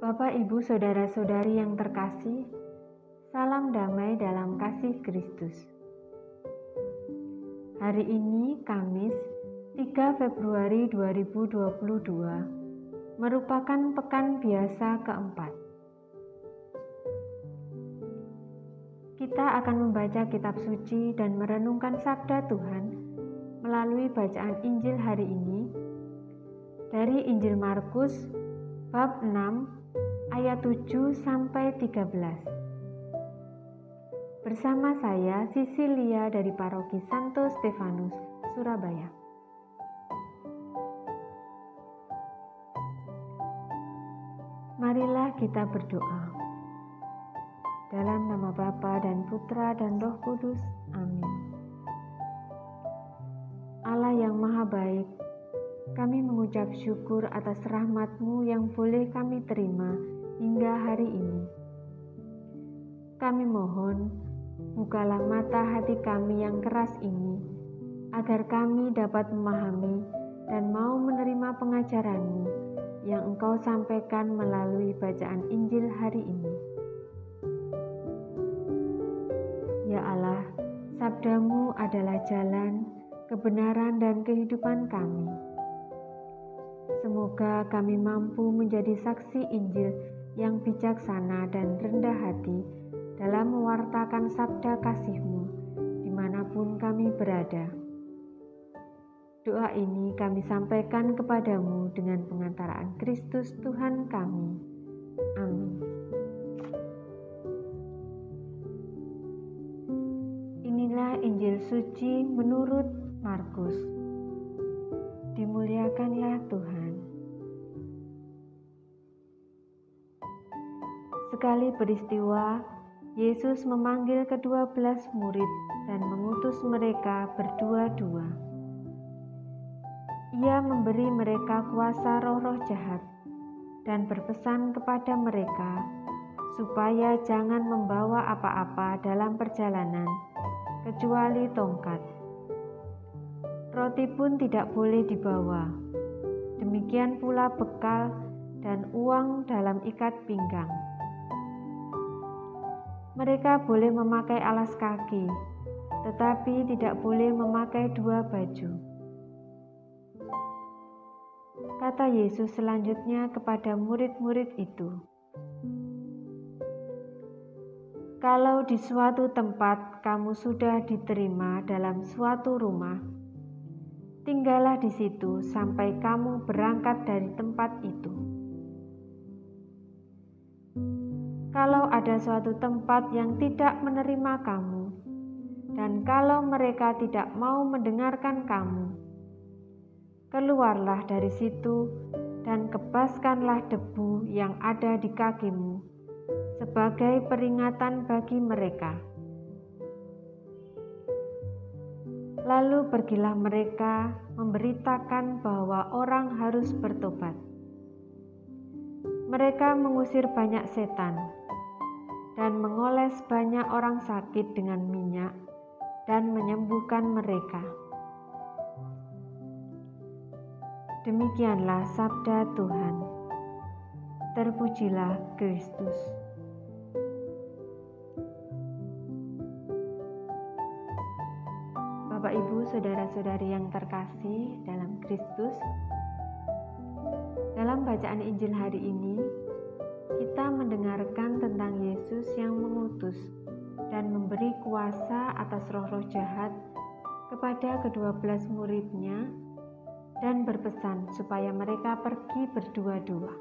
Bapak, Ibu, Saudara-saudari yang terkasih, salam damai dalam kasih Kristus. Hari ini, Kamis, 3 Februari 2022, merupakan pekan biasa keempat. Kita akan membaca kitab suci dan merenungkan sabda Tuhan melalui bacaan Injil hari ini dari Injil Markus bab 6 ayat 7 sampai 13. Bersama saya Sisilia dari Paroki Santo Stefanus, Surabaya. Marilah kita berdoa. Dalam nama Bapa dan Putra dan Roh Kudus. Amin. Allah yang Maha Baik, kami mengucap syukur atas rahmat-Mu yang boleh kami terima hingga hari ini. Kami mohon, bukalah mata hati kami yang keras ini, agar kami dapat memahami dan mau menerima pengajaran-Mu yang Engkau sampaikan melalui bacaan Injil hari ini. Ya Allah, sabda-Mu adalah jalan, kebenaran, dan kehidupan kami. Semoga kami mampu menjadi saksi Injil yang bijaksana dan rendah hati dalam mewartakan sabda kasih-Mu dimanapun kami berada. Doa ini kami sampaikan kepadamu dengan pengantaraan Kristus Tuhan kami. Amin. Inilah Injil suci menurut Markus. Dimuliakanlah Tuhan. Sekali peristiwa, Yesus memanggil ke-12 murid dan mengutus mereka berdua-dua. Ia memberi mereka kuasa roh-roh jahat dan berpesan kepada mereka supaya jangan membawa apa-apa dalam perjalanan kecuali tongkat. Roti pun tidak boleh dibawa. Demikian pula bekal dan uang dalam ikat pinggang. Mereka boleh memakai alas kaki, tetapi tidak boleh memakai 2 baju. Kata Yesus selanjutnya kepada murid-murid itu, "Kalau di suatu tempat kamu sudah diterima dalam suatu rumah, tinggallah di situ sampai kamu berangkat dari tempat itu. Kalau ada suatu tempat yang tidak menerima kamu, dan kalau mereka tidak mau mendengarkan kamu, keluarlah dari situ dan kebaskanlah debu yang ada di kakimu sebagai peringatan bagi mereka. Lalu pergilah mereka memberitakan bahwa orang harus bertobat. Mereka mengusir banyak setan dan mengoles banyak orang sakit dengan minyak dan menyembuhkan mereka." Demikianlah sabda Tuhan. Terpujilah Kristus. Bapak, Ibu, Saudara-saudari yang terkasih dalam Kristus, dalam bacaan Injil hari ini, kita mendengarkan tentang Yesus yang mengutus dan memberi kuasa atas roh-roh jahat kepada ke-12 murid-Nya dan berpesan supaya mereka pergi berdua-dua.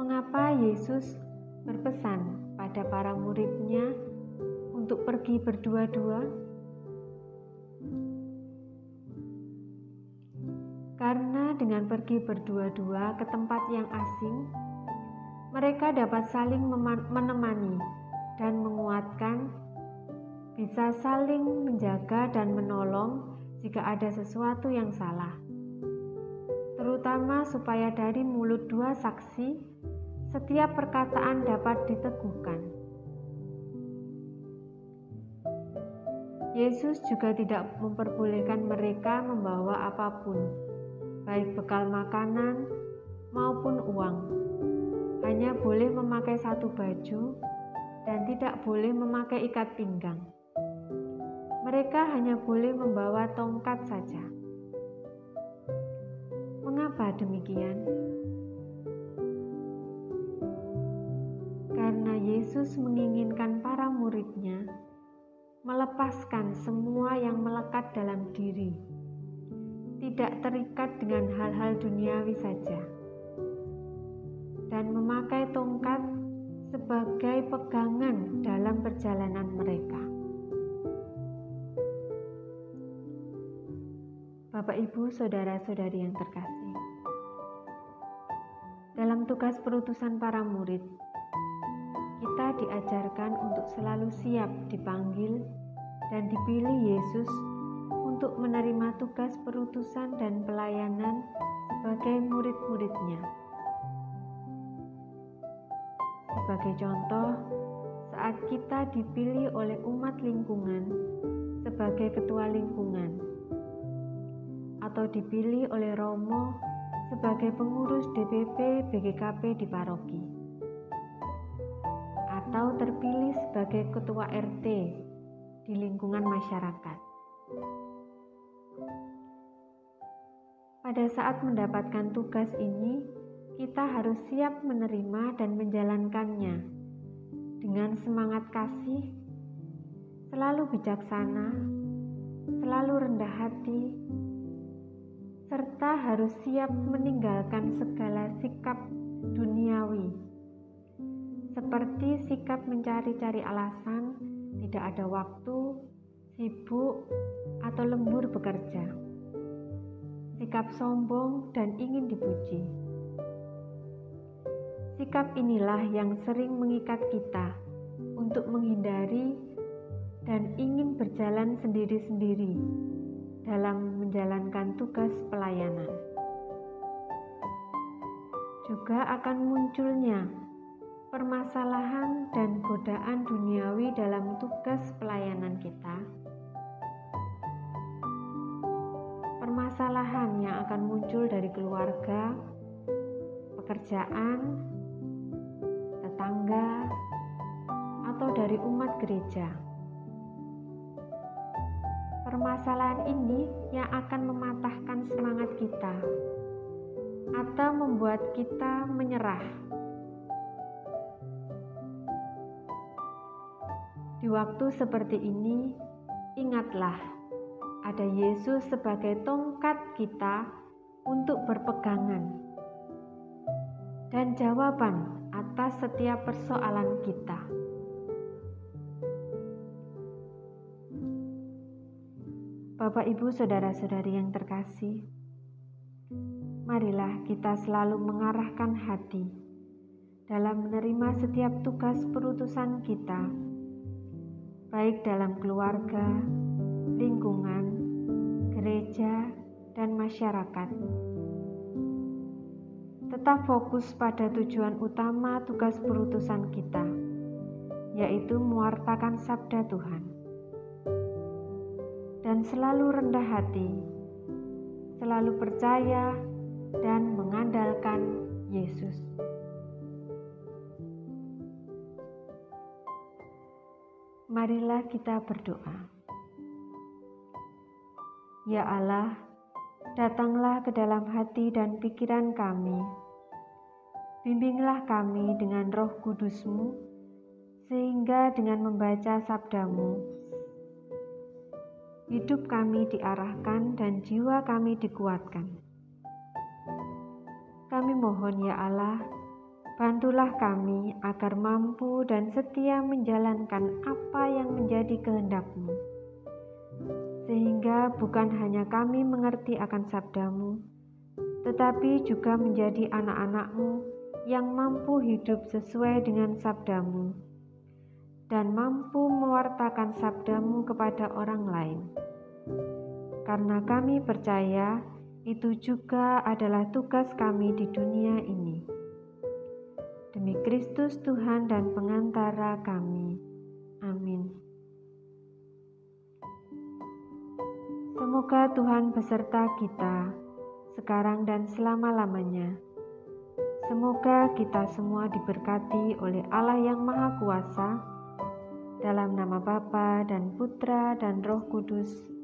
Mengapa Yesus berpesan pada para murid-Nya untuk pergi berdua-dua? Karena dengan pergi berdua-dua ke tempat yang asing, mereka dapat saling menemani dan menguatkan, bisa saling menjaga dan menolong jika ada sesuatu yang salah, terutama supaya dari mulut 2 saksi setiap perkataan dapat diteguhkan. Yesus juga tidak memperbolehkan mereka membawa apapun, baik bekal makanan maupun uang. Hanya boleh memakai satu baju dan tidak boleh memakai ikat pinggang. Mereka hanya boleh membawa tongkat saja. Mengapa demikian? Karena Yesus menginginkan para murid-Nya melepaskan semua yang melekat dalam diri, tidak terikat dengan hal-hal duniawi saja, dan memakai tongkat sebagai pegangan dalam perjalanan mereka. Bapak, Ibu, saudara-saudari yang terkasih, dalam tugas perutusan para murid, kita diajarkan untuk selalu siap dipanggil dan dipilih Yesus untuk menerima tugas perutusan dan pelayanan sebagai murid-murid-Nya. Sebagai contoh, saat kita dipilih oleh umat lingkungan sebagai ketua lingkungan, atau dipilih oleh Romo sebagai pengurus DPP BGKP di paroki, atau terpilih sebagai ketua RT di lingkungan masyarakat. Pada saat mendapatkan tugas ini, kita harus siap menerima dan menjalankannya dengan semangat kasih, selalu bijaksana, selalu rendah hati, serta harus siap meninggalkan segala sikap duniawi, seperti sikap mencari-cari alasan, tidak ada waktu, sibuk, atau lembur bekerja, sikap sombong dan ingin dipuji. Sikap inilah yang sering mengikat kita untuk menghindari dan ingin berjalan sendiri-sendiri dalam menjalankan tugas pelayanan. Juga akan munculnya permasalahan dan godaan duniawi dalam tugas pelayanan kita. Permasalahan yang akan muncul dari keluarga, pekerjaan, tetangga, atau dari umat gereja. Permasalahan ini yang akan mematahkan semangat kita atau membuat kita menyerah. Di waktu seperti ini, ingatlah, ada Yesus sebagai tongkat kita untuk berpegangan dan jawaban atas setiap persoalan kita. Bapak, Ibu, saudara-saudari yang terkasih, marilah kita selalu mengarahkan hati dalam menerima setiap tugas perutusan kita, baik dalam keluarga, lingkungan, gereja, dan masyarakat. Tetap fokus pada tujuan utama tugas perutusan kita, yaitu mewartakan sabda Tuhan. Dan selalu rendah hati, selalu percaya, dan mengandalkan Yesus. Marilah kita berdoa. Ya Allah, datanglah ke dalam hati dan pikiran kami. Bimbinglah kami dengan Roh Kudus-Mu, sehingga dengan membaca sabda-Mu, hidup kami diarahkan dan jiwa kami dikuatkan. Kami mohon ya Allah, bantulah kami agar mampu dan setia menjalankan apa yang menjadi kehendak-Mu, sehingga bukan hanya kami mengerti akan sabda-Mu, tetapi juga menjadi anak-anak-Mu yang mampu hidup sesuai dengan sabda-Mu, dan mampu mewartakan sabda-Mu kepada orang lain. Karena kami percaya itu juga adalah tugas kami di dunia ini. Demi Kristus Tuhan dan pengantara kami. Amin. Semoga Tuhan beserta kita sekarang dan selama-lamanya. Semoga kita semua diberkati oleh Allah yang Maha Kuasa, dalam nama Bapa dan Putra dan Roh Kudus.